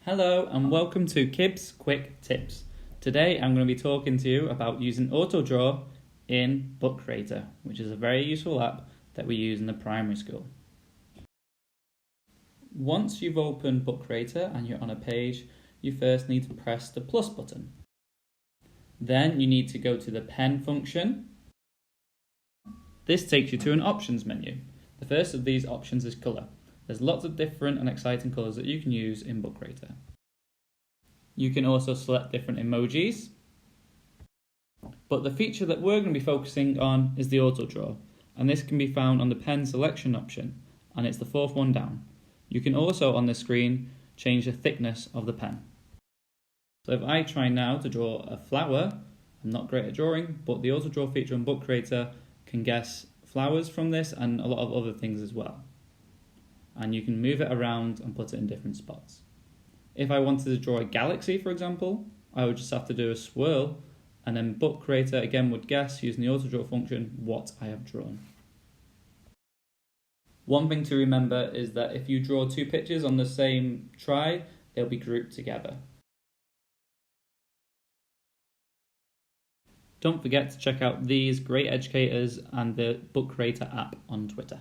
Hello and welcome to KIBS Quick Tips. Today I'm going to be talking to you about using Autodraw in Bookcreator, which is a very useful app that we use in the primary school. Once you've opened Bookcreator and you're on a page, you first need to press the plus button. Then you need to go to the pen function. This takes you to an options menu. The first of these options is colour. There's lots of different and exciting colours that you can use in Bookcreator. You can also select different emojis. But the feature that we're going to be focusing on is the Autodraw, and this can be found on the pen selection option, and it's the fourth one down. You can also on the screen change the thickness of the pen. So if I try now to draw a flower, I'm not great at drawing, but the Autodraw feature on Bookcreator can guess flowers from this and a lot of other things as well. And you can move it around and put it in different spots. If I wanted to draw a galaxy, for example, I would just have to do a swirl, and then Bookcreator again would guess using the Autodraw function what I have drawn. One thing to remember is that if you draw two pictures on the same try, they'll be grouped together. Don't forget to check out these great educators and the Bookcreator app on Twitter.